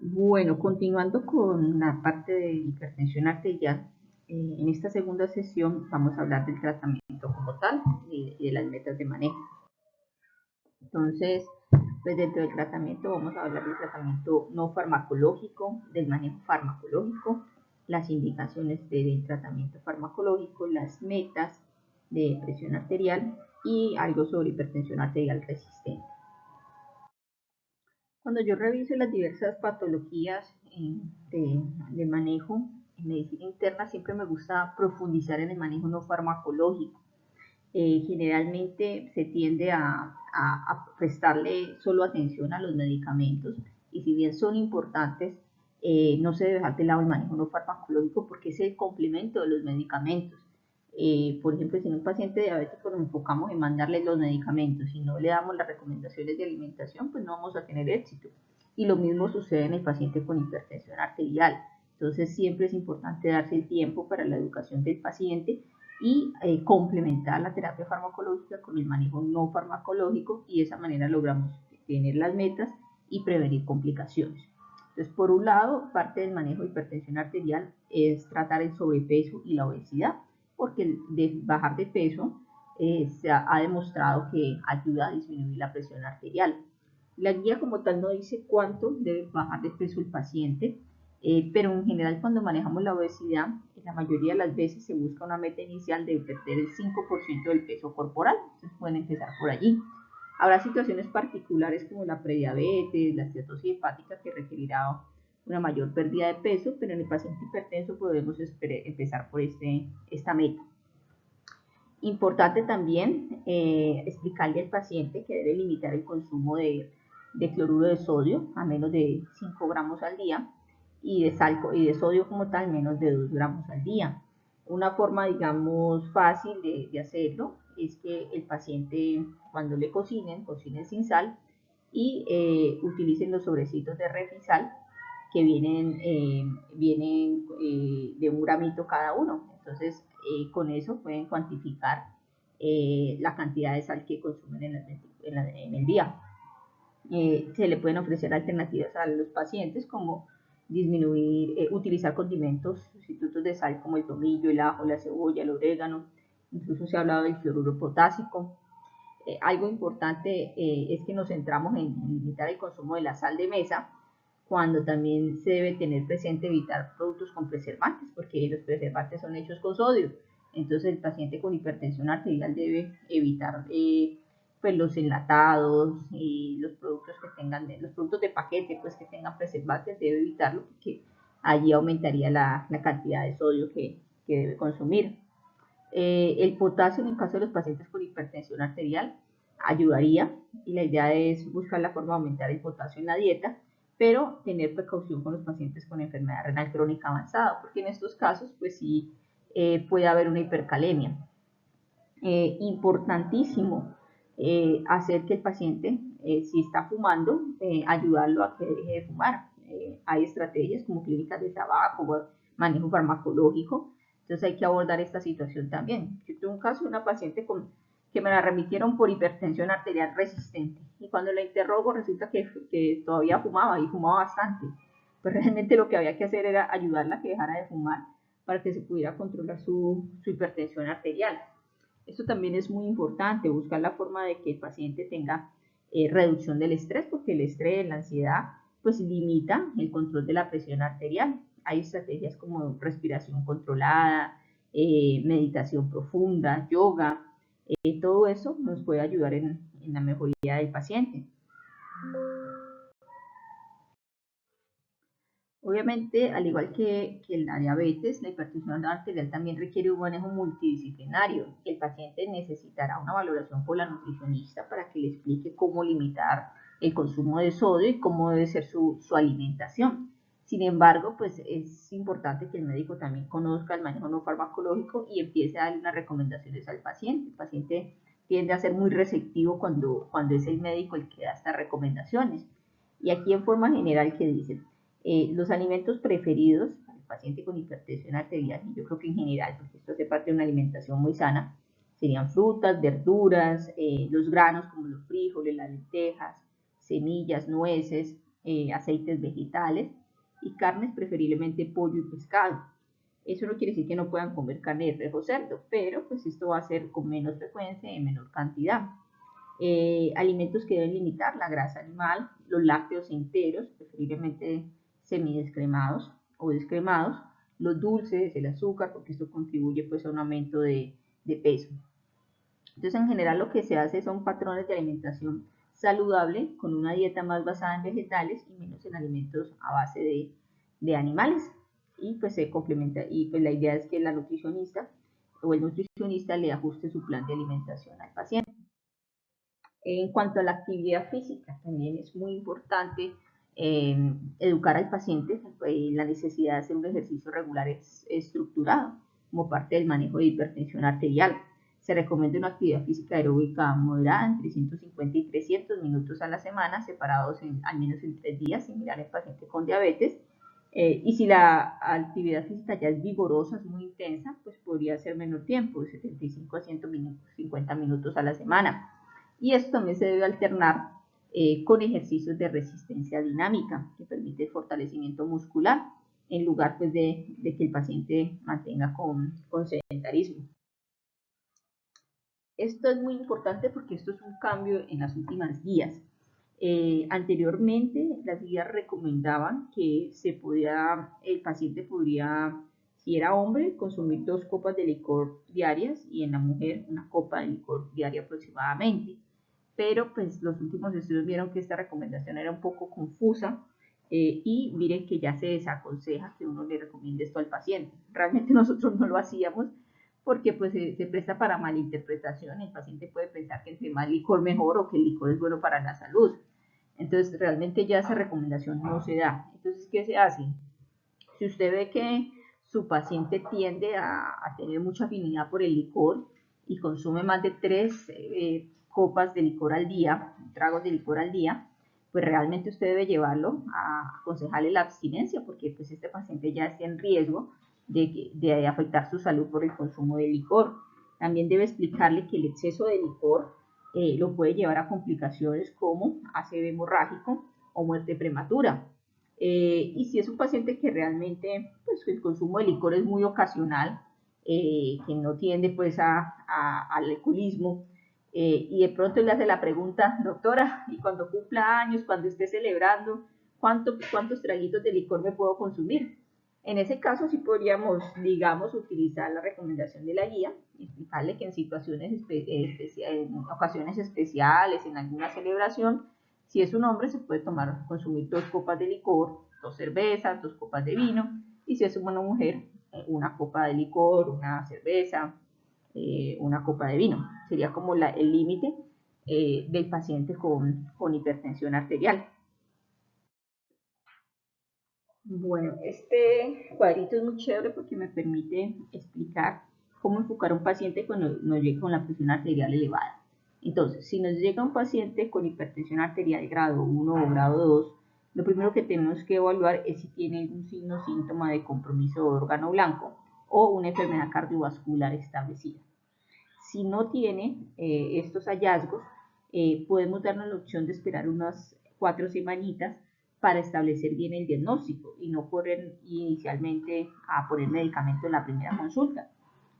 Bueno, continuando con la parte de hipertensión arterial, en esta segunda sesión vamos a hablar del tratamiento como tal y de las metas de manejo. Entonces, pues dentro del tratamiento vamos a hablar del tratamiento no farmacológico, del manejo farmacológico, las indicaciones del tratamiento farmacológico, las metas de presión arterial y algo sobre hipertensión arterial resistente. Cuando yo reviso las diversas patologías de manejo en medicina interna, siempre me gusta profundizar en el manejo no farmacológico. Generalmente se tiende a prestarle solo atención a los medicamentos y si bien son importantes, no se debe dejar de lado el manejo no farmacológico porque es el complemento de los medicamentos. Por ejemplo, si en un paciente diabético nos enfocamos en mandarle los medicamentos y no le damos las recomendaciones de alimentación, pues no vamos a tener éxito. Y lo mismo sucede en el paciente con hipertensión arterial. Entonces siempre es importante darse el tiempo para la educación del paciente y complementar la terapia farmacológica con el manejo no farmacológico y de esa manera logramos tener las metas y prevenir complicaciones. Entonces, por un lado, parte del manejo de hipertensión arterial es tratar el sobrepeso y la obesidad, porque de bajar de peso se ha demostrado que ayuda a disminuir la presión arterial. La guía como tal no dice cuánto debe bajar de peso el paciente, pero en general cuando manejamos la obesidad, la mayoría de las veces se busca una meta inicial de perder el 5% del peso corporal, entonces pueden empezar por allí. Habrá situaciones particulares como la prediabetes, la esteatosis hepática que requerirá una mayor pérdida de peso, pero en el paciente hipertenso podemos empezar por esta meta. Importante también explicarle al paciente que debe limitar el consumo de cloruro de sodio a menos de 5 gramos al día y de sal y de sodio como tal menos de 2 gramos al día. Una forma, digamos, fácil de hacerlo es que el paciente cuando le cocinen sin sal y utilicen los sobrecitos de Refisal que vienen de un gramito cada uno. Entonces, con eso pueden cuantificar la cantidad de sal que consumen en el día. Se le pueden ofrecer alternativas a los pacientes como utilizar condimentos sustitutos de sal como el tomillo, el ajo, la cebolla, el orégano. Incluso se ha hablado del cloruro potásico. Algo importante es que nos centramos en limitar el consumo de la sal de mesa, cuando también se debe tener presente evitar productos con preservantes, porque los preservantes son hechos con sodio. Entonces el paciente con hipertensión arterial debe evitar pues los enlatados y los productos que tengan, los productos de paquete pues que tengan preservantes, debe evitarlo porque allí aumentaría la cantidad de sodio que debe consumir. El potasio en el caso de los pacientes con hipertensión arterial ayudaría y la idea es buscar la forma de aumentar el potasio en la dieta, pero tener precaución con los pacientes con enfermedad renal crónica avanzada, porque en estos casos pues sí puede haber una hipercalemia. Importantísimo hacer que el paciente, si está fumando, ayudarlo a que deje de fumar. Hay estrategias como clínicas de tabaco, manejo farmacológico, entonces hay que abordar esta situación también. Yo tuve un caso de una paciente que me la remitieron por hipertensión arterial resistente y cuando la interrogo resulta que todavía fumaba y fumaba bastante. Pues realmente lo que había que hacer era ayudarla a que dejara de fumar para que se pudiera controlar su hipertensión arterial. Esto también es muy importante, buscar la forma de que el paciente tenga reducción del estrés, porque el estrés, la ansiedad, pues limita el control de la presión arterial. Hay estrategias como respiración controlada, meditación profunda, yoga, todo eso nos puede ayudar en la mejoría del paciente. Obviamente, al igual que la diabetes, la hipertensión arterial también requiere un manejo multidisciplinario. El paciente necesitará una valoración por la nutricionista para que le explique cómo limitar el consumo de sodio y cómo debe ser su alimentación. Sin embargo, pues es importante que el médico también conozca el manejo no farmacológico y empiece a dar unas recomendaciones al paciente. El paciente tiende a ser muy receptivo cuando es el médico el que da estas recomendaciones. Y aquí en forma general, ¿qué dicen? Los alimentos preferidos al paciente con hipertensión arterial, y yo creo que en general, porque esto hace parte de una alimentación muy sana, serían frutas, verduras, los granos como los frijoles, las lentejas, semillas, nueces, aceites vegetales y carnes, preferiblemente pollo y pescado. Eso no quiere decir que no puedan comer carne de res o cerdo, pero pues esto va a ser con menos frecuencia y en menor cantidad. Alimentos que deben limitar la grasa animal, los lácteos enteros, preferiblemente semidescremados o descremados, los dulces, el azúcar, porque esto contribuye pues a un aumento de peso. Entonces, en general lo que se hace son patrones de alimentación saludable con una dieta más basada en vegetales y menos en alimentos a base de animales. Y pues se complementa, y pues la idea es que la nutricionista o el nutricionista le ajuste su plan de alimentación al paciente. En cuanto a la actividad física, también es muy importante educar al paciente la necesidad de hacer un ejercicio regular estructurado como parte del manejo de hipertensión arterial. Se recomienda una actividad física aeróbica moderada entre 150 y 300 minutos a la semana, separados al menos en 3 días, similar al paciente con diabetes. Y si la actividad física ya es vigorosa, es muy intensa, pues podría ser menor tiempo, de 75 a 150 minutos a la semana. Y esto también se debe alternar con ejercicios de resistencia dinámica, que permite el fortalecimiento muscular, en lugar pues, de que el paciente mantenga con sedentarismo. Esto es muy importante porque esto es un cambio en las últimas guías. Anteriormente las guías recomendaban que el paciente podría, si era hombre, consumir 2 copas de licor diarias y en la mujer 1 copa de licor diaria aproximadamente. Pero pues los últimos estudios vieron que esta recomendación era un poco confusa y miren que ya se desaconseja que uno le recomiende esto al paciente. Realmente nosotros no lo hacíamos porque pues se presta para malinterpretación. El paciente puede pensar que entre más licor mejor o que el licor es bueno para la salud. Entonces realmente ya esa recomendación no se da. Entonces, ¿qué se hace? Si usted ve que su paciente tiende a tener mucha afinidad por el licor y consume más de 3 copas de licor al día, tragos de licor al día, pues realmente usted debe llevarlo a aconsejarle la abstinencia, porque pues este paciente ya está en riesgo de afectar su salud por el consumo de licor. También debe explicarle que el exceso de licor lo puede llevar a complicaciones como ACV hemorrágico o muerte prematura. Y si es un paciente que realmente pues, el consumo de licor es muy ocasional, que no tiende pues al alcoholismo, y de pronto le hace la pregunta, doctora, y cuando cumpla años, cuando esté celebrando, ¿cuántos traguitos de licor me puedo consumir? En ese caso sí podríamos, digamos, utilizar la recomendación de la guía, explicarle que en situaciones en ocasiones especiales, en alguna celebración, si es un hombre se puede consumir 2 copas de licor, 2 cervezas, 2 copas de vino, y si es una mujer, 1 copa de licor, 1 cerveza, 1 copa de vino. Sería como el límite del paciente con hipertensión arterial. Bueno, este cuadrito es muy chévere porque me permite explicar cómo enfocar a un paciente cuando nos llega con la presión arterial elevada. Entonces, si nos llega un paciente con hipertensión arterial grado 1 o grado 2, lo primero que tenemos que evaluar es si tiene algún signo o síntoma de compromiso de órgano blanco o una enfermedad cardiovascular establecida. Si no tiene estos hallazgos, podemos darnos la opción de esperar unas 4 semanitas para establecer bien el diagnóstico y no correr inicialmente a poner medicamento en la primera consulta.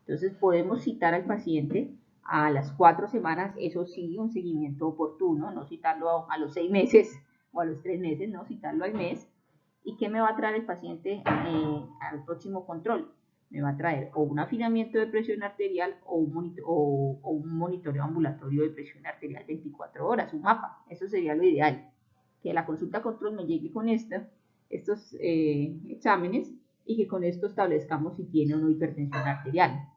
Entonces podemos citar al paciente a las 4 semanas, eso sí, un seguimiento oportuno, no citarlo a los 6 meses o a los 3 meses, no citarlo al mes. ¿Y qué me va a traer el paciente al próximo control? Me va a traer o un afinamiento de presión arterial o un monitoreo ambulatorio de presión arterial 24 horas, un mapa. Eso sería lo ideal, que la consulta control me llegue con estos exámenes y que con esto establezcamos si tiene o no hipertensión arterial.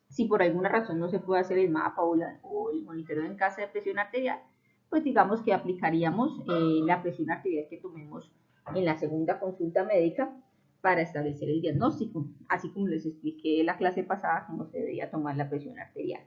Si por alguna razón no se puede hacer el mapa o el monitoreo en casa de presión arterial, pues digamos que aplicaríamos la presión arterial que tomemos en la segunda consulta médica para establecer el diagnóstico, así como les expliqué en la clase pasada cómo se debía tomar la presión arterial.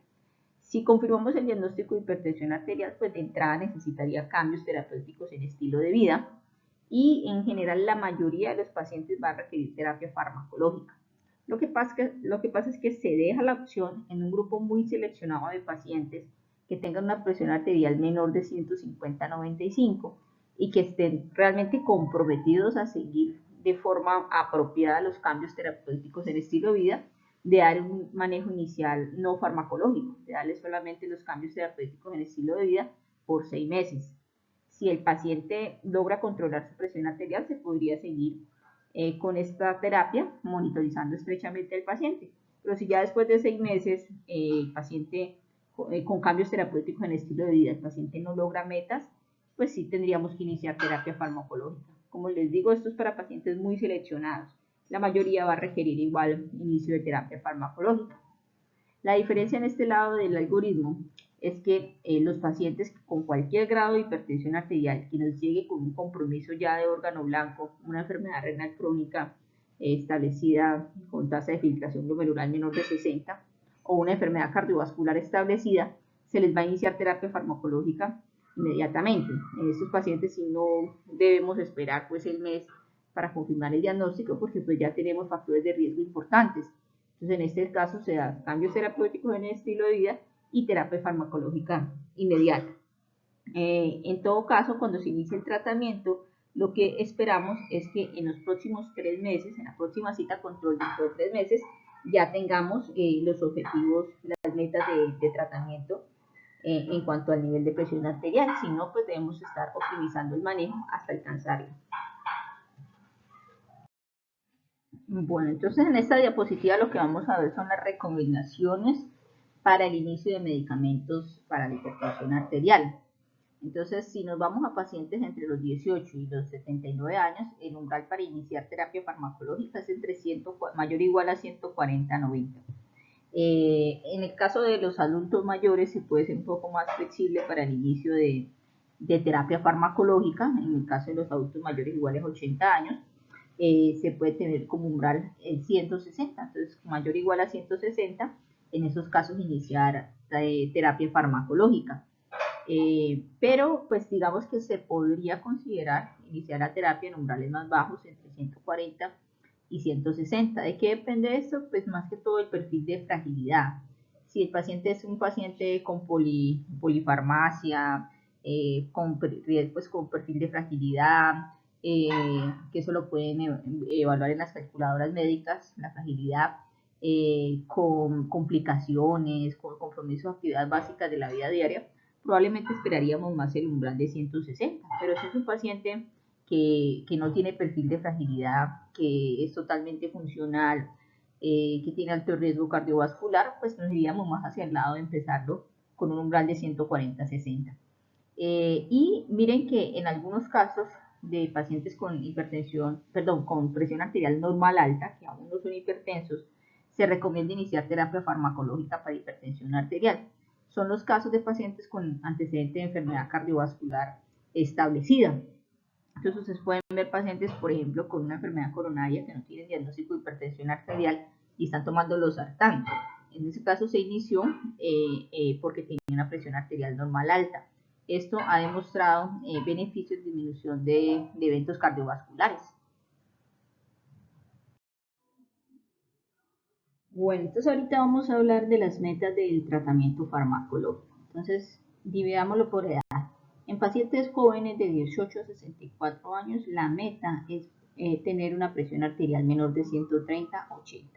Si confirmamos el diagnóstico de hipertensión arterial, pues de entrada necesitaría cambios terapéuticos en estilo de vida y en general la mayoría de los pacientes va a requerir terapia farmacológica. Lo que pasa es que se deja la opción en un grupo muy seleccionado de pacientes que tengan una presión arterial menor de 150 a 95 y que estén realmente comprometidos a seguir de forma apropiada los cambios terapéuticos en estilo de vida, de dar un manejo inicial no farmacológico, de darle solamente los cambios terapéuticos en estilo de vida por 6 meses. Si el paciente logra controlar su presión arterial, se podría seguir con esta terapia monitorizando estrechamente al paciente. Pero si ya después de 6 meses el paciente con cambios terapéuticos en estilo de vida, el paciente no logra metas, pues sí tendríamos que iniciar terapia farmacológica. Como les digo, esto es para pacientes muy seleccionados. La mayoría va a requerir igual inicio de terapia farmacológica. La diferencia en este lado del algoritmo es que los pacientes con cualquier grado de hipertensión arterial que nos llegue con un compromiso ya de órgano blanco, una enfermedad renal crónica establecida con tasa de filtración glomerular menor de 60 o una enfermedad cardiovascular establecida, se les va a iniciar terapia farmacológica inmediatamente. En estos pacientes sí no debemos esperar pues el mes para confirmar el diagnóstico porque pues ya tenemos factores de riesgo importantes. Entonces en este caso se da cambios terapéuticos en el estilo de vida y terapia farmacológica inmediata. En todo caso, cuando se inicia el tratamiento, lo que esperamos es que en los próximos 3 meses, en la próxima cita control dentro de 3 meses, ya tengamos los objetivos, las metas de tratamiento en cuanto al nivel de presión arterial. Si no, pues debemos estar optimizando el manejo hasta alcanzarlo. Bueno, entonces en esta diapositiva lo que vamos a ver son las recomendaciones para el inicio de medicamentos para la hipertensión arterial. Entonces, si nos vamos a pacientes entre los 18 y los 79 años, el umbral para iniciar terapia farmacológica es entre mayor o igual a 140-90. En el caso de los adultos mayores se puede ser un poco más flexible para el inicio de terapia farmacológica. En el caso de los adultos mayores iguales a 80 años, se puede tener como umbral el 160, entonces mayor o igual a 160, en esos casos iniciar terapia farmacológica. Pero pues digamos que se podría considerar iniciar la terapia en umbrales más bajos, entre 140 y 160. ¿De qué depende esto? Pues más que todo el perfil de fragilidad. Si el paciente es un paciente con polifarmacia, con perfil de fragilidad, que eso lo pueden evaluar en las calculadoras médicas, la fragilidad, con complicaciones, con compromisos de actividades básicas de la vida diaria, probablemente esperaríamos más el umbral de 160, pero si es un paciente que no tiene perfil de fragilidad, que es totalmente funcional, que tiene alto riesgo cardiovascular, pues nos iríamos más hacia el lado de empezarlo con un umbral de 140-60. Y miren que en algunos casos de pacientes con con presión arterial normal alta, que aún no son hipertensos, se recomienda iniciar terapia farmacológica para hipertensión arterial. Son los casos de pacientes con antecedente de enfermedad cardiovascular establecida. Entonces ustedes pueden ver pacientes, por ejemplo, con una enfermedad coronaria que no tienen diagnóstico de hipertensión arterial y están tomando losartán. En ese caso se inició porque tenía una presión arterial normal alta. Esto ha demostrado beneficios de disminución de eventos cardiovasculares. Bueno, entonces ahorita vamos a hablar de las metas del tratamiento farmacológico. Entonces, dividámoslo por edad. En pacientes jóvenes de 18 a 64 años, la meta es tener una presión arterial menor de 130-80.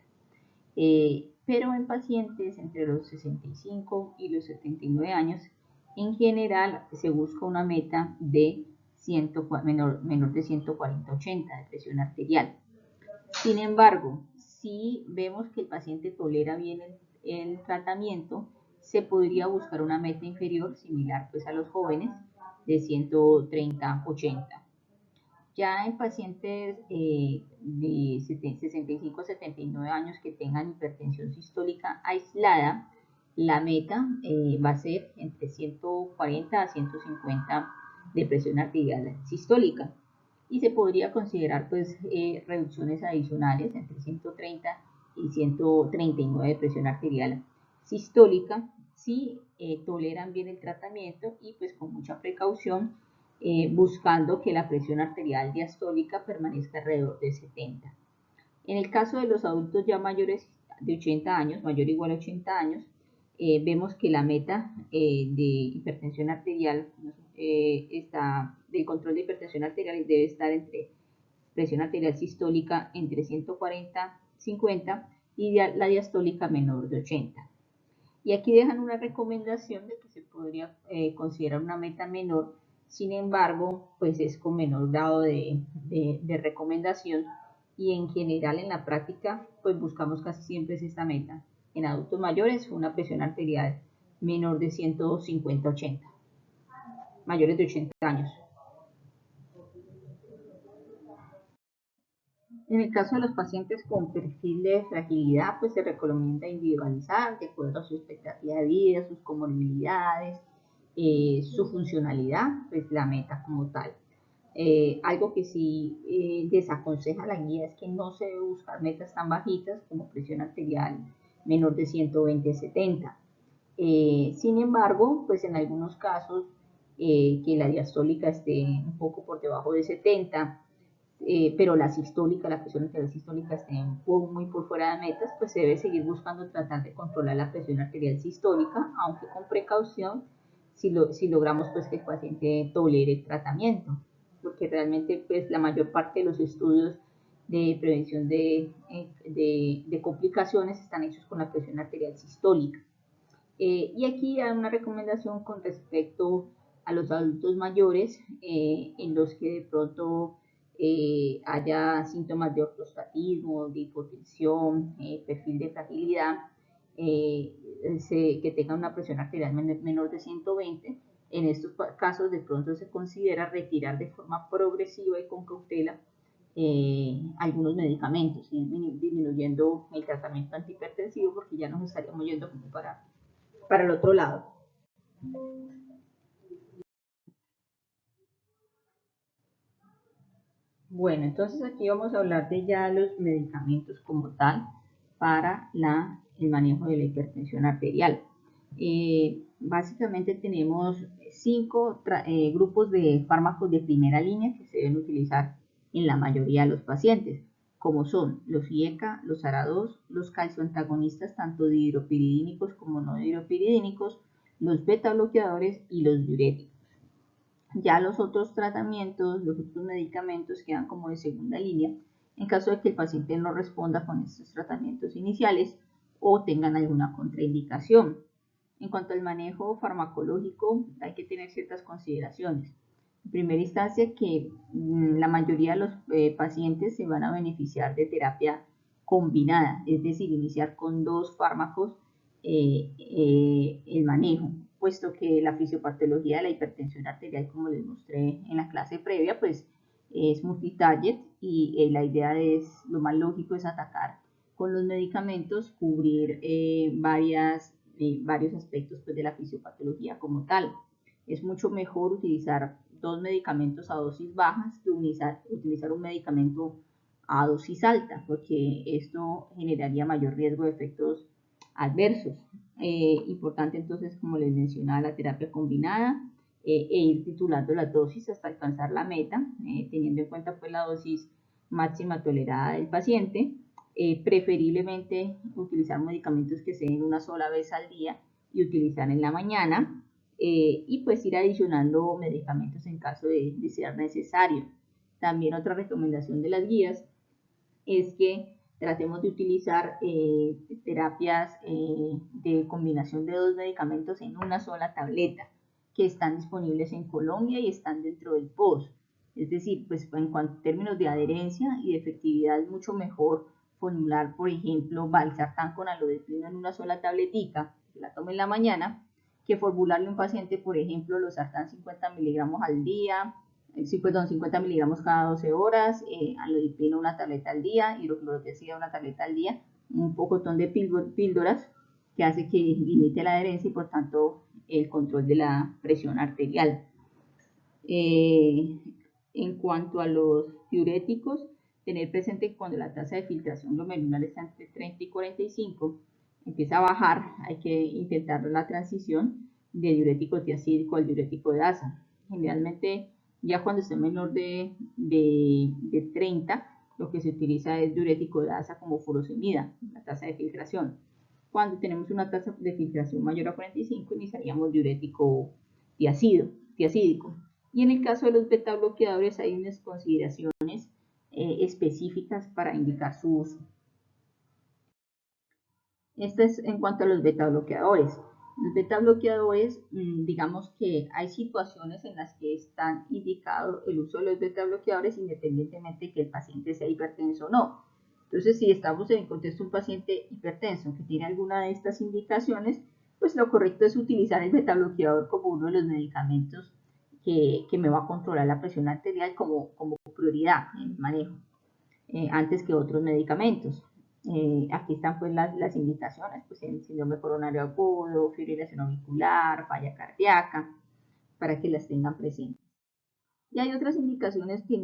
Pero en pacientes entre los 65 y los 79 años, en general se busca una meta de menor de 140-80 de presión arterial. Sin embargo, si vemos que el paciente tolera bien el tratamiento, se podría buscar una meta inferior, similar pues a los jóvenes, de 130-80. Ya en pacientes de 65 a 79 años que tengan hipertensión sistólica aislada, la meta va a ser entre 140 a 150 de presión arterial sistólica. Y se podría considerar pues reducciones adicionales entre 130 y 139 de presión arterial sistólica si toleran bien el tratamiento y pues con mucha precaución, buscando que la presión arterial diastólica permanezca alrededor de 70. En el caso de los adultos ya mayores de 80 años, mayor o igual a 80 años, vemos que la meta de hipertensión arterial del control de hipertensión arterial debe estar entre presión arterial sistólica entre 140-50 y la diastólica menor de 80. Y aquí dejan una recomendación de que se podría considerar una meta menor, sin embargo, pues es con menor grado de recomendación, y en general en la práctica pues buscamos casi siempre es esta meta. En adultos mayores una presión arterial menor de 150-80, mayores de 80 años. En el caso de los pacientes con perfil de fragilidad, pues se recomienda individualizar de acuerdo a su expectativa de vida, sus comorbilidades, su funcionalidad, pues la meta como tal. Algo que sí desaconseja la guía es que no se debe buscar metas tan bajitas como presión arterial menor de 120-70. Sin embargo, pues en algunos casos que la diastólica esté un poco por debajo de 70, pero la sistólica, la presión arterial sistólica esté muy por fuera de metas, pues se debe seguir buscando tratar de controlar la presión arterial sistólica, aunque con precaución, si logramos pues que el paciente tolere el tratamiento, porque realmente pues la mayor parte de los estudios de prevención de complicaciones están hechos con la presión arterial sistólica. Y aquí hay una recomendación con respecto a los adultos mayores en los que de pronto haya síntomas de ortostatismo, de hipotensión, perfil de fragilidad, que tenga una presión arterial menor de 120. En estos casos de pronto se considera retirar de forma progresiva y con cautela algunos medicamentos, disminuyendo el tratamiento antihipertensivo, porque ya nos estaríamos yendo como para el otro lado. Bueno, entonces aquí vamos a hablar de ya los medicamentos como tal para el manejo de la hipertensión arterial. Básicamente tenemos 5 grupos de fármacos de primera línea que se deben utilizar en la mayoría de los pacientes, como son los IECA, los ARA2, los calcioantagonistas tanto dihidropiridínicos como no dihidropiridínicos, los beta bloqueadores y los diuréticos. Ya los otros tratamientos, los otros medicamentos quedan como de segunda línea en caso de que el paciente no responda con estos tratamientos iniciales o tengan alguna contraindicación. En cuanto al manejo farmacológico, hay que tener ciertas consideraciones. En primera instancia, que la mayoría de los pacientes se van a beneficiar de terapia combinada, es decir, iniciar con 2 fármacos el manejo, puesto que la fisiopatología de la hipertensión arterial, como les mostré en la clase previa, pues es multitarget y la idea es, lo más lógico es atacar con los medicamentos, cubrir varios aspectos pues, de la fisiopatología como tal. Es mucho mejor utilizar 2 medicamentos a dosis bajas que utilizar un medicamento a dosis alta, porque esto generaría mayor riesgo de efectos adversos. Importante entonces, como les mencionaba, la terapia combinada e ir titulando las dosis hasta alcanzar la meta, teniendo en cuenta pues la dosis máxima tolerada del paciente. Preferiblemente utilizar medicamentos que se den una sola vez al día y utilizar en la mañana, y pues ir adicionando medicamentos en caso de ser necesario. También otra recomendación de las guías es que tratemos de utilizar terapias de combinación de 2 medicamentos en una sola tableta, que están disponibles en Colombia y están dentro del POS. Es decir, pues en términos de adherencia y de efectividad es mucho mejor formular, por ejemplo, valsartán con alodepino en una sola tabletica, que la tome en la mañana, que formularle a un paciente, por ejemplo, losartán 50 miligramos al día, 50 miligramos cada 12 horas, alodipino una tableta al día, hidroclorotiazida una tableta al día, un pocotón de píldoras que hace que limite la adherencia y por tanto el control de la presión arterial. En cuanto a los diuréticos, tener presente que cuando la tasa de filtración glomerular está entre 30 y 45, empieza a bajar, hay que intentar la transición de diurético tiacídico al diurético de asa. Generalmente, ya cuando esté menor de 30, lo que se utiliza es diurético de asa como furosemida, la tasa de filtración. Cuando tenemos una tasa de filtración mayor a 45, iniciaríamos diurético tiacido, tiazídico. Y en el caso de los beta bloqueadores hay unas consideraciones específicas para indicar su uso. Esto es en cuanto a los beta bloqueadores. Los beta bloqueadores, digamos que hay situaciones en las que están indicados el uso de los beta bloqueadores independientemente de que el paciente sea hipertenso o no. Entonces, si estamos en el contexto de un paciente hipertenso que tiene alguna de estas indicaciones, pues lo correcto es utilizar el beta bloqueador como uno de los medicamentos que me va a controlar la presión arterial como prioridad en el manejo, antes que otros medicamentos. Aquí están pues las indicaciones, pues en síndrome coronario agudo, fibrilación auricular, falla cardíaca, para que las tengan presentes. Y hay otras indicaciones que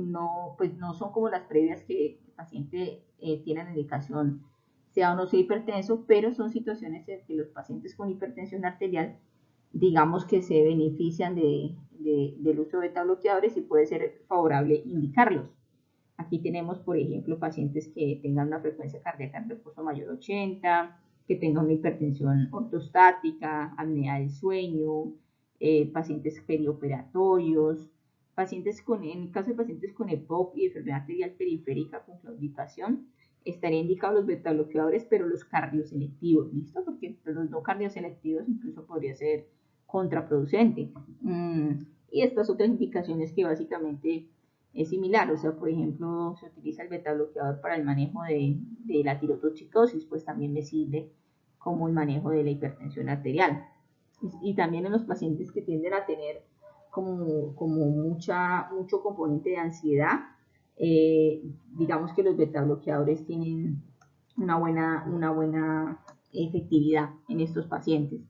pues no son como las previas, que el paciente tiene la indicación sea o no sea hipertenso, pero son situaciones en que los pacientes con hipertensión arterial, digamos que se benefician del uso de beta bloqueadores y puede ser favorable indicarlos. Aquí tenemos, por ejemplo, pacientes que tengan una frecuencia cardíaca en reposo mayor a 80, que tengan una hipertensión ortostática, apnea del sueño, pacientes perioperatorios, en el caso de pacientes con EPOC y enfermedad arterial periférica con claudicación, estarían indicados los beta bloqueadores, pero los cardioselectivos, ¿listo? Porque los no cardioselectivos incluso podría ser contraproducente. Y estas otras indicaciones que básicamente es similar, o sea, por ejemplo, se utiliza el beta bloqueador para el manejo de la tirotoxicosis, pues también me sirve como el manejo de la hipertensión arterial. Y también en los pacientes que tienden a tener como mucho componente de ansiedad, digamos que los beta bloqueadores tienen una buena efectividad en estos pacientes.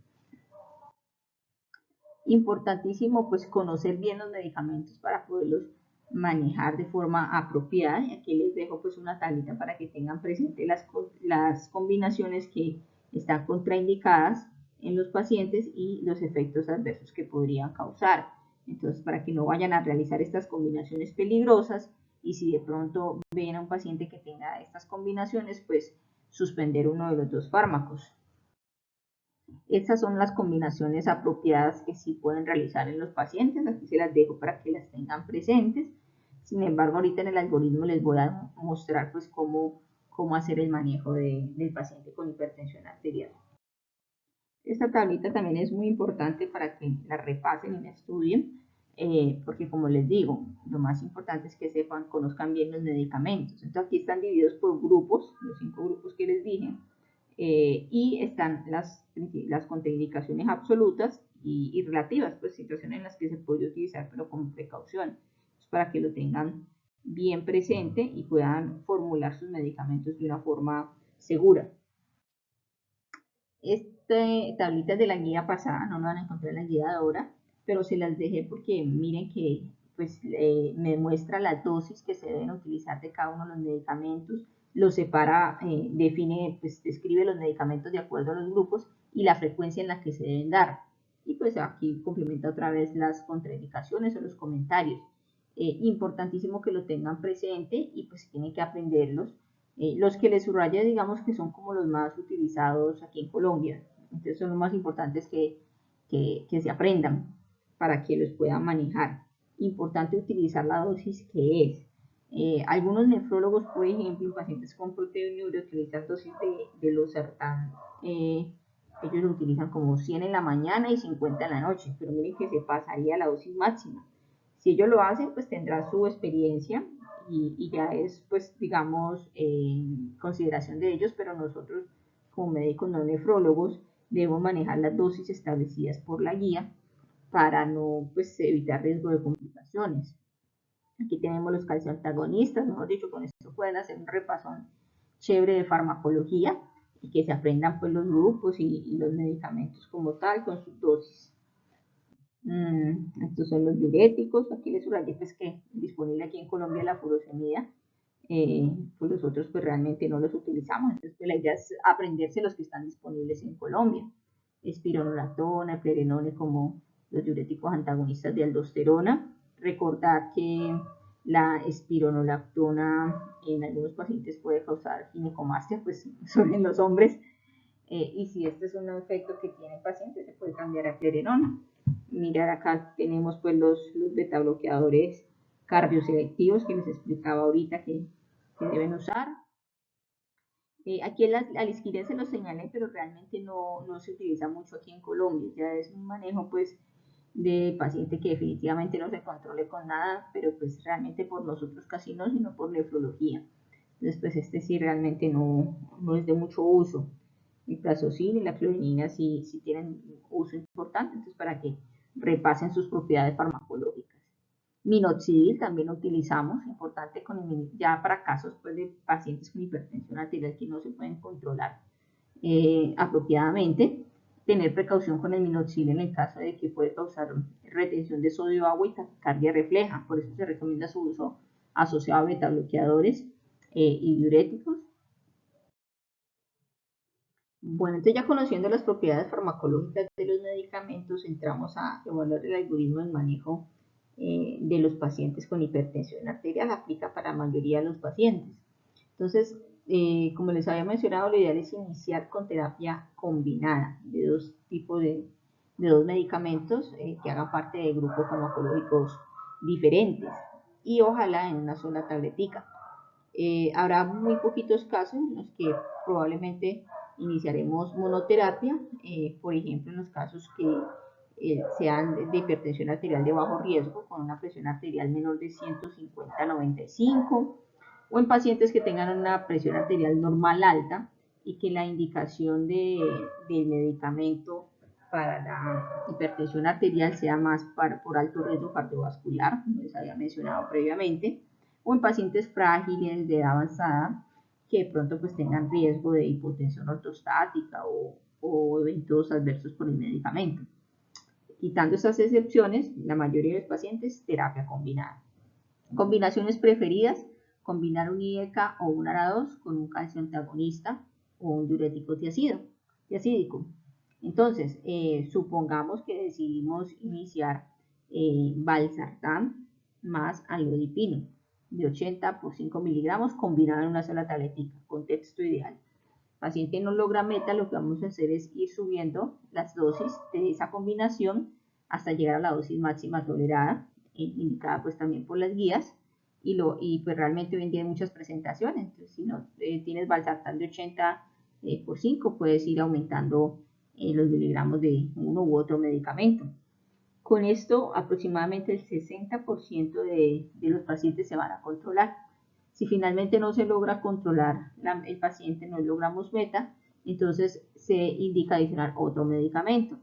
Importantísimo pues conocer bien los medicamentos para poderlos manejar de forma apropiada. Y aquí les dejo pues una tablita para que tengan presente las combinaciones que están contraindicadas en los pacientes y los efectos adversos que podrían causar. Entonces, para que no vayan a realizar estas combinaciones peligrosas, y si de pronto ven a un paciente que tenga estas combinaciones, pues suspender uno de los dos fármacos. Estas son las combinaciones apropiadas que sí pueden realizar en los pacientes. Aquí se las dejo para que las tengan presentes. Sin embargo, ahorita en el algoritmo les voy a mostrar pues cómo hacer el manejo del paciente con hipertensión arterial. Esta tablita también es muy importante para que la repasen y la estudien, porque como les digo, lo más importante es que sepan, conozcan bien los medicamentos. Entonces aquí están divididos por grupos, los 5 grupos que les dije, y están las contraindicaciones absolutas y relativas, pues situaciones en las que se puede utilizar, pero con precaución, pues, para que lo tengan bien presente y puedan formular sus medicamentos de una forma segura. Tablitas de la guía pasada, no lo van a encontrar en la guía de ahora, pero se las dejé porque miren que pues me muestra la dosis que se deben utilizar de cada uno de los medicamentos, lo separa, define, pues describe los medicamentos de acuerdo a los grupos y la frecuencia en la que se deben dar. Y pues aquí complementa otra vez las contraindicaciones o los comentarios. Importantísimo que lo tengan presente y pues tienen que aprenderlos. Los que les subraya, digamos que son como los más utilizados aquí en Colombia. Entonces son los más importantes que se aprendan para que los puedan manejar. Importante utilizar la dosis que es. Algunos nefrólogos, por ejemplo, en pacientes con proteinuria utilizan dosis de losartán. Ellos lo utilizan como 100 en la mañana y 50 en la noche, pero miren que se pasaría la dosis máxima. Si ellos lo hacen, pues tendrán su experiencia y ya es, pues, digamos, consideración de ellos, pero nosotros, como médicos no nefrólogos, debemos manejar las dosis establecidas por la guía para no, pues, evitar riesgo de complicaciones. Aquí tenemos los calcioantagonistas, mejor dicho, con esto pueden hacer un repasón chévere de farmacología y que se aprendan pues los grupos y los medicamentos como tal con sus dosis. Estos son los diuréticos. Aquí les subrayé pues que disponible aquí en Colombia la furosemida, pues los otros pues realmente no los utilizamos. Entonces pues, la idea es aprenderse los que están disponibles en Colombia. Espironolactona, eplerenone como los diuréticos antagonistas de aldosterona. Recordar que la espironolactona en algunos pacientes puede causar ginecomastia, pues son en los hombres. Y si este es un efecto que tiene el paciente, se puede cambiar a eplerenona. mirar acá tenemos pues los beta bloqueadores cardioselectivos que les explicaba ahorita que deben usar. Aquí al isquirén se los señalé, pero realmente no se utiliza mucho aquí en Colombia. Ya es un manejo pues de paciente que definitivamente no se controle con nada, pero pues realmente por nosotros casi no, sino por nefrología. Entonces pues este sí realmente no es de mucho uso. El prazosina y la clorinina sí tienen uso importante, entonces para que repasen sus propiedades farmacológicas. Minoxidil también lo utilizamos, importante ya para casos pues, de pacientes con hipertensión arterial que no se pueden controlar apropiadamente. Tener precaución con el minoxidil en el caso de que puede causar retención de sodio, agua y taquicardia refleja. Por eso se recomienda su uso asociado a beta bloqueadores y diuréticos. Bueno, entonces ya conociendo las propiedades farmacológicas de los medicamentos, entramos a evaluar el algoritmo de manejo de los pacientes con hipertensión arterial. Aplica para la mayoría de los pacientes. Entonces, como les había mencionado, lo ideal es iniciar con terapia combinada de dos tipos de dos medicamentos que hagan parte de grupos farmacológicos diferentes y ojalá en una sola tabletica. Habrá muy poquitos casos en los que probablemente iniciaremos monoterapia, por ejemplo en los casos que sean de hipertensión arterial de bajo riesgo con una presión arterial menor de 150/95 o en pacientes que tengan una presión arterial normal alta y que la indicación del medicamento para la hipertensión arterial sea más por alto riesgo cardiovascular, como les había mencionado previamente, o en pacientes frágiles de edad avanzada que de pronto pues tengan riesgo de hipotensión ortostática o eventos adversos por el medicamento. Quitando estas excepciones, la mayoría de los pacientes terapia combinada. Combinaciones preferidas: combinar un IECA o un ARA2 con un calcio antagonista o un diurético tiacídico. Entonces, supongamos que decidimos iniciar valsartán más amlodipino de 80 por 5 miligramos combinado en una sola tabletita. Contexto ideal. El paciente no logra meta, lo que vamos a hacer es ir subiendo las dosis de esa combinación hasta llegar a la dosis máxima tolerada, indicada pues también por las guías, y pues realmente hoy en día hay muchas presentaciones. Entonces, si no tienes valsartán de 80 por 5, puedes ir aumentando los miligramos de uno u otro medicamento. Con esto, aproximadamente el 60% de los pacientes se van a controlar. Si finalmente no se logra controlar el paciente, no logramos meta, entonces se indica adicionar otro medicamento,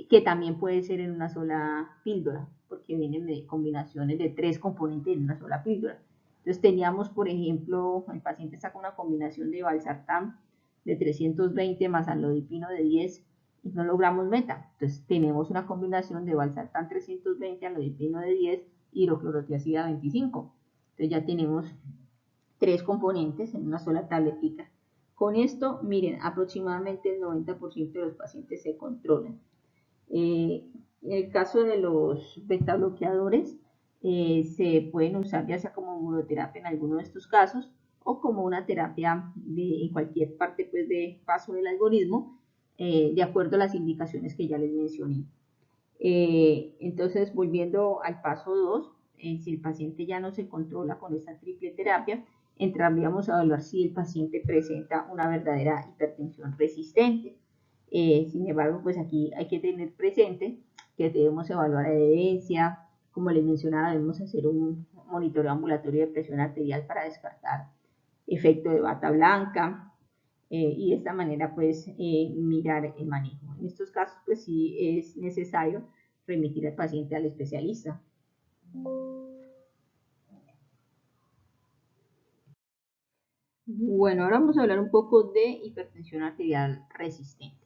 que también puede ser en una sola píldora, porque vienen de combinaciones de 3 componentes en una sola píldora. Entonces teníamos, por ejemplo, el paciente saca una combinación de valsartán de 320 más amlodipino de 10 y no logramos meta. Entonces tenemos una combinación de valsartán 320, amlodipino de 10, hidroclorotiazida 25. Entonces ya tenemos 3 componentes en una sola tabletita. Con esto, miren, aproximadamente el 90% de los pacientes se controlan. En el caso de los beta bloqueadores, se pueden usar ya sea como monoterapia en alguno de estos casos o como una terapia en cualquier parte pues, de paso del algoritmo, de acuerdo a las indicaciones que ya les mencioné. Entonces, volviendo al paso 2, si el paciente ya no se controla con esta triple terapia, entraríamos a evaluar si el paciente presenta una verdadera hipertensión resistente. Sin embargo, pues aquí hay que tener presente que debemos evaluar adherencia. Como les mencionaba, debemos hacer un monitoreo ambulatorio de presión arterial para descartar efecto de bata blanca, y de esta manera pues mirar el manejo. En estos casos pues sí es necesario remitir al paciente al especialista. Bueno, ahora vamos a hablar un poco de hipertensión arterial resistente.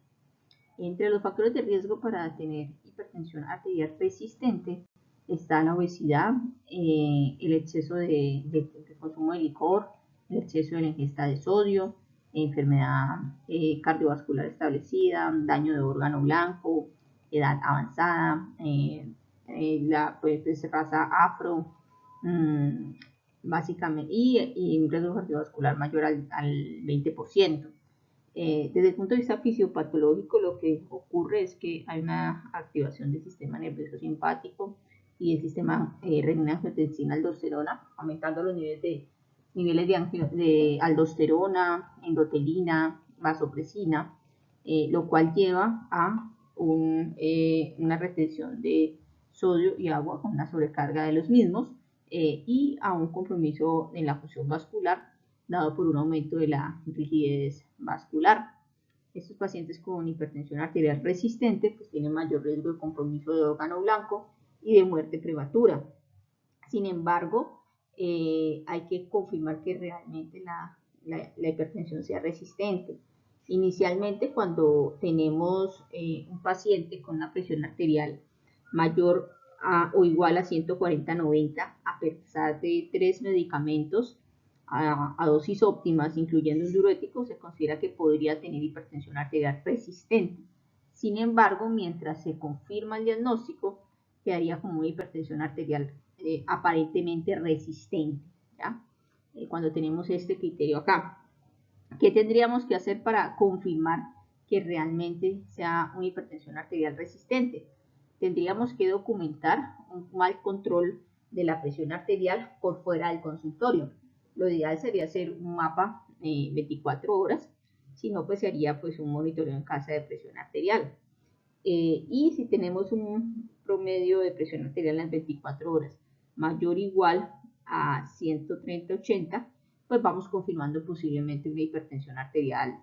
Entre los factores de riesgo para tener hipertensión arterial resistente está la obesidad, el exceso de consumo de licor, el exceso de la ingesta de sodio, enfermedad cardiovascular establecida, daño de órgano blanco, edad avanzada, pues, raza afro, básicamente, y un riesgo cardiovascular mayor al 20%. Desde el punto de vista fisiopatológico, lo que ocurre es que hay una activación del sistema nervioso simpático y el sistema renina-angiotensina-aldosterona, aumentando los niveles de aldosterona, endotelina, vasopresina, lo cual lleva a una retención de sodio y agua con una sobrecarga de los mismos y a un compromiso en la función vascular dado por un aumento de la rigidez vascular. Estos pacientes con hipertensión arterial resistente pues tienen mayor riesgo de compromiso de órgano blanco y de muerte prematura. Sin embargo, hay que confirmar que realmente la hipertensión sea resistente. Inicialmente, cuando tenemos un paciente con una presión arterial mayor o igual a 140/90, a pesar de 3 medicamentos a dosis óptimas, incluyendo un diurético, se considera que podría tener hipertensión arterial resistente. Sin embargo, mientras se confirma el diagnóstico, quedaría como una hipertensión arterial aparentemente resistente, ¿ya? Cuando tenemos este criterio acá. ¿Qué tendríamos que hacer para confirmar que realmente sea una hipertensión arterial resistente? Tendríamos que documentar un mal control de la presión arterial por fuera del consultorio. Lo ideal sería hacer un mapa 24 horas, si no, pues sería pues un monitoreo en casa de presión arterial. Y si tenemos un promedio de presión arterial en las 24 horas mayor o igual a 130/80, pues vamos confirmando posiblemente una hipertensión arterial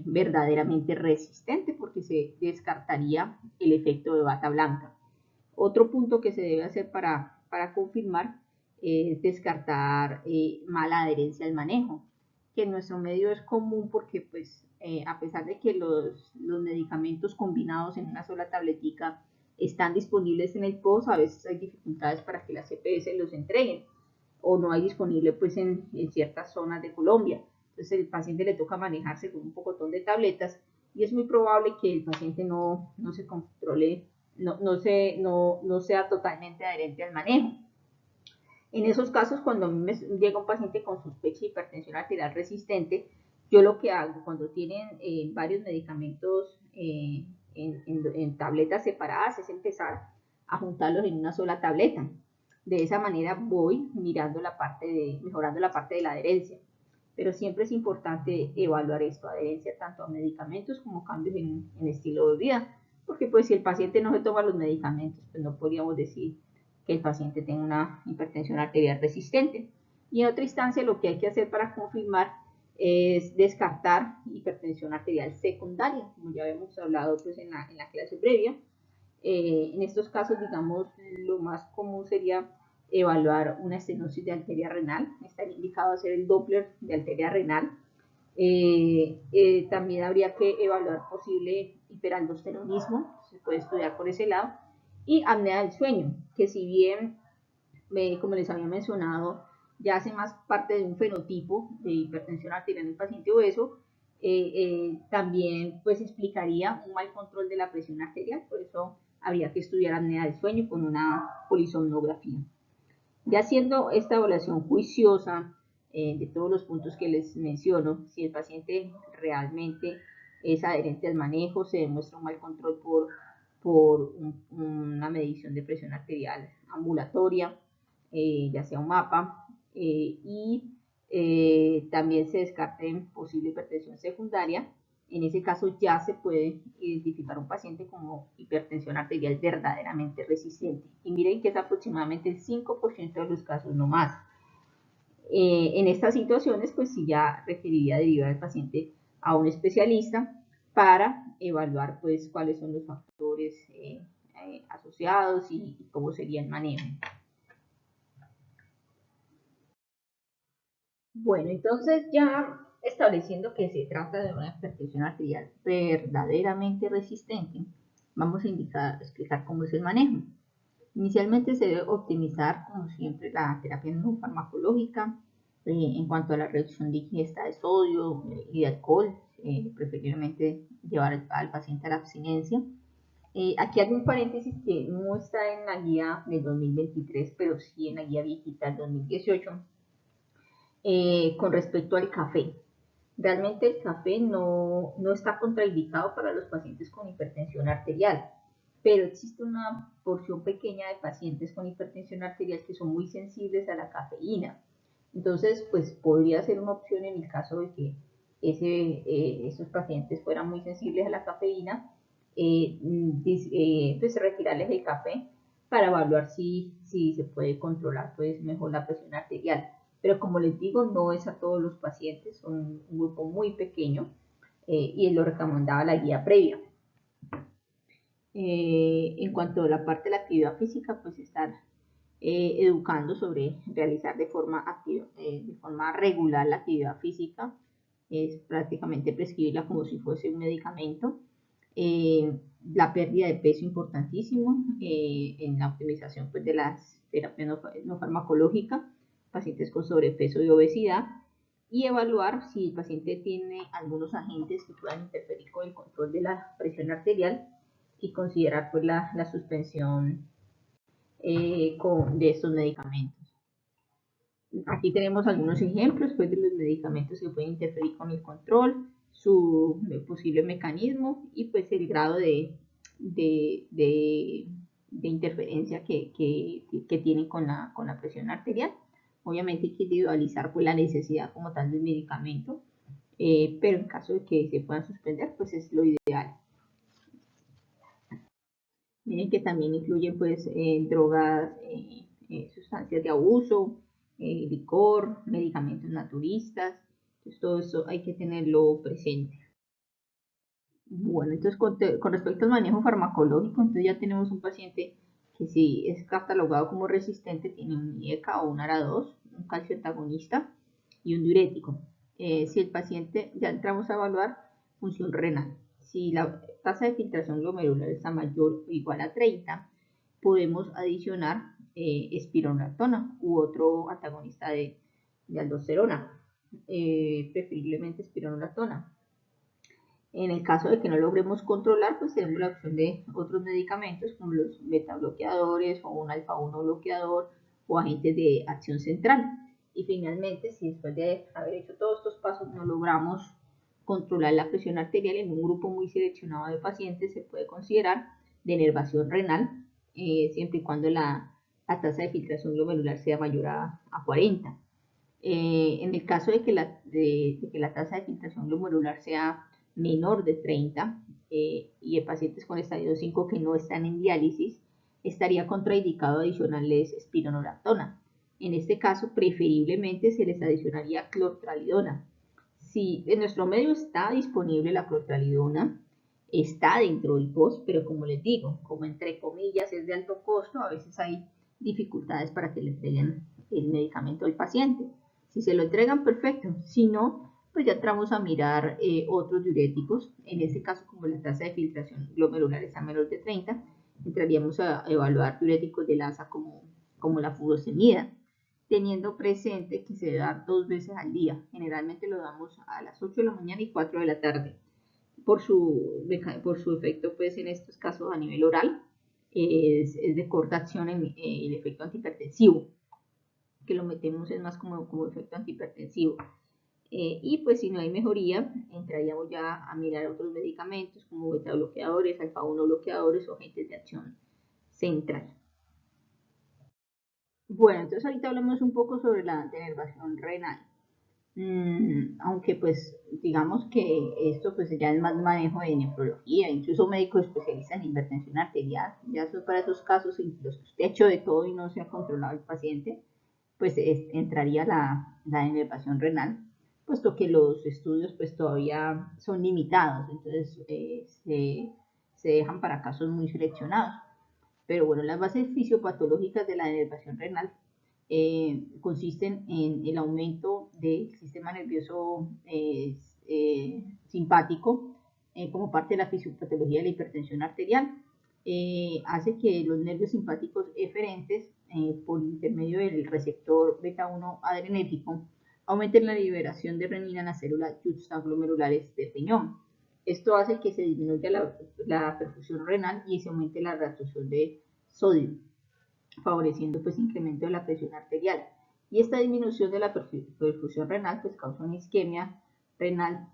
verdaderamente resistente, porque se descartaría el efecto de bata blanca. Otro punto que se debe hacer para confirmar es descartar mala adherencia al manejo, que en nuestro medio es común porque pues a pesar de que los medicamentos combinados en una sola tabletica están disponibles en el POS, a veces hay dificultades para que las CPS los entreguen o no hay disponible pues en ciertas zonas de Colombia. Entonces el paciente le toca manejarse con un pocotón de tabletas y es muy probable que el paciente no se controle, no sea totalmente adherente al manejo. En esos casos, cuando a mí me llega un paciente con sospecha de hipertensión arterial resistente, yo lo que hago cuando tienen varios medicamentos en tabletas separadas es empezar a juntarlos en una sola tableta. De esa manera voy mirando mejorando la parte de la adherencia. Pero siempre es importante evaluar esto, adherencia tanto a medicamentos como cambios en estilo de vida, porque pues si el paciente no se toma los medicamentos, pues no podríamos decir que el paciente tenga una hipertensión arterial resistente. Y en otra instancia lo que hay que hacer para confirmar es descartar hipertensión arterial secundaria, como ya habíamos hablado pues en la clase previa. En estos casos, digamos, lo más común sería evaluar una estenosis de arteria renal. Estaría indicado hacer el Doppler de arteria renal. También habría que evaluar posible hiperaldosteronismo, se puede estudiar por ese lado, y apnea del sueño, que si bien, como les había mencionado, ya hace más parte de un fenotipo de hipertensión arterial en el paciente obeso, también pues explicaría un mal control de la presión arterial, por eso habría que estudiar apnea del sueño con una polisomnografía. Ya haciendo esta evaluación juiciosa de todos los puntos que les menciono, si el paciente realmente es adherente al manejo, se demuestra un mal control por una medición de presión arterial ambulatoria, ya sea un mapa, y también se descarte posible hipertensión secundaria. En ese caso ya se puede identificar un paciente como hipertensión arterial verdaderamente resistente. Y miren que es aproximadamente el 5% de los casos, no más. En estas situaciones, pues sí ya requeriría derivar al paciente a un especialista para evaluar pues cuáles son los factores asociados y cómo sería el manejo. Bueno, entonces ya estableciendo que se trata de una hipertensión arterial verdaderamente resistente, vamos a explicar cómo es el manejo. Inicialmente se debe optimizar, como siempre, la terapia no farmacológica en cuanto a la reducción de ingesta de sodio y de alcohol, preferiblemente llevar al paciente a la abstinencia. Aquí hago un paréntesis que no está en la guía del 2023, pero sí en la guía viejita del 2018, con respecto al café. Realmente el café no está contraindicado para los pacientes con hipertensión arterial, pero existe una porción pequeña de pacientes con hipertensión arterial que son muy sensibles a la cafeína. Entonces, pues podría ser una opción en el caso de que esos pacientes fueran muy sensibles a la cafeína, pues retirarles el café para evaluar si se puede controlar pues mejor la presión arterial. Pero como les digo, no es a todos los pacientes, son un grupo muy pequeño y es lo recomendaba la guía previa. En cuanto a la parte de la actividad física, pues estar educando sobre realizar de forma regular la actividad física, es prácticamente prescribirla como si fuese un medicamento. La pérdida de peso importantísimo en la optimización pues, de las terapias no farmacológicas, pacientes con sobrepeso y obesidad, y evaluar si el paciente tiene algunos agentes que puedan interferir con el control de la presión arterial y considerar pues, la suspensión de estos medicamentos. Aquí tenemos algunos ejemplos pues, de los medicamentos que pueden interferir con el control, su posible mecanismo y pues el grado de, de, de interferencia que tienen con la presión arterial. Obviamente hay que individualizar pues, la necesidad como tal del medicamento, pero en caso de que se puedan suspender, pues es lo ideal. Miren que también incluyen pues drogas, sustancias de abuso, licor, medicamentos naturistas, entonces todo eso hay que tenerlo presente. Bueno, entonces con respecto al manejo farmacológico, entonces ya tenemos un paciente que si es catalogado como resistente, tiene un IECA o un ARA2, un calcio antagonista y un diurético. Si el paciente, ya entramos a evaluar función renal. Si la tasa de filtración glomerular está mayor o igual a 30, podemos adicionar espironolactona u otro antagonista de aldosterona, preferiblemente espironolactona. En el caso de que no logremos controlar, pues tenemos la opción de otros medicamentos como los beta bloqueadores o un alfa-1 bloqueador o agentes de acción central. Y finalmente, si después de haber hecho todos estos pasos no logramos controlar la presión arterial en un grupo muy seleccionado de pacientes, se puede considerar denervación renal, siempre y cuando la tasa de filtración glomerular sea mayor a 40. En el caso de que la tasa de filtración glomerular sea menor de 30 y en pacientes con estadio 5 que no están en diálisis, estaría contraindicado adicionarles espironolactona. En este caso, preferiblemente se les adicionaría clortralidona. Si en nuestro medio está disponible la clortralidona, está dentro del POS, pero como les digo, como entre comillas es de alto costo, a veces hay dificultades para que le entreguen el medicamento al paciente. Si se lo entregan, perfecto. Si no, pues ya entramos a mirar otros diuréticos. En este caso, como la tasa de filtración glomerular está menor de 30, entraríamos a evaluar diuréticos de LASA como la furosemida, teniendo presente que se debe dar 2 veces al día. Generalmente lo damos a las 8 de la mañana y 4 de la tarde. Por su efecto, pues en estos casos a nivel oral, es de corta acción en el efecto antihipertensivo, que lo metemos es más como efecto antihipertensivo. Y pues si no hay mejoría, entraríamos ya a mirar otros medicamentos como beta bloqueadores, alfa-1 bloqueadores o agentes de acción central. Bueno, entonces ahorita hablamos un poco sobre la denervación renal. Aunque pues digamos que esto pues ya es más manejo de nefrología, incluso médicos especialistas en hipertensión arterial, ya son para esos casos en los que usted ha hecho de todo y no se ha controlado el paciente, pues entraría la denervación renal, puesto que los estudios pues todavía son limitados, entonces se dejan para casos muy seleccionados. Pero bueno, las bases fisiopatológicas de la denervación renal consisten en el aumento del sistema nervioso simpático como parte de la fisiopatología de la hipertensión arterial. Hace que los nervios simpáticos eferentes, por intermedio del receptor beta-1 adrenérgico, aumenten la liberación de renina en las células juxtaglomerulares del riñón. Esto hace que se disminuya la perfusión renal y se aumente la reabsorción de sodio, favoreciendo pues incremento de la presión arterial. Y esta disminución de la perfusión renal pues causa una isquemia renal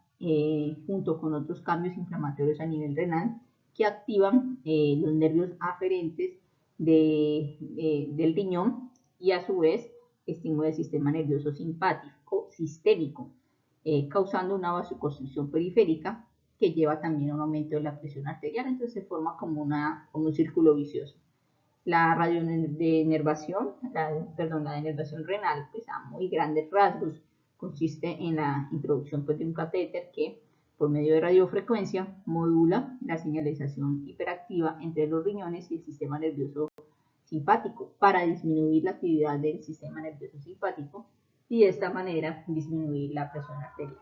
junto con otros cambios inflamatorios a nivel renal que activan los nervios aferentes del riñón y a su vez estimula el sistema nervioso simpático sistémico, causando una vasoconstricción periférica que lleva también a un aumento de la presión arterial, entonces se forma como un círculo vicioso. La radiodenervación, la denervación renal, pues a muy grandes rasgos, consiste en la introducción pues, de un catéter que, por medio de radiofrecuencia, modula la señalización hiperactiva entre los riñones y el sistema nervioso simpático para disminuir la actividad del sistema nervioso simpático y de esta manera disminuir la presión arterial.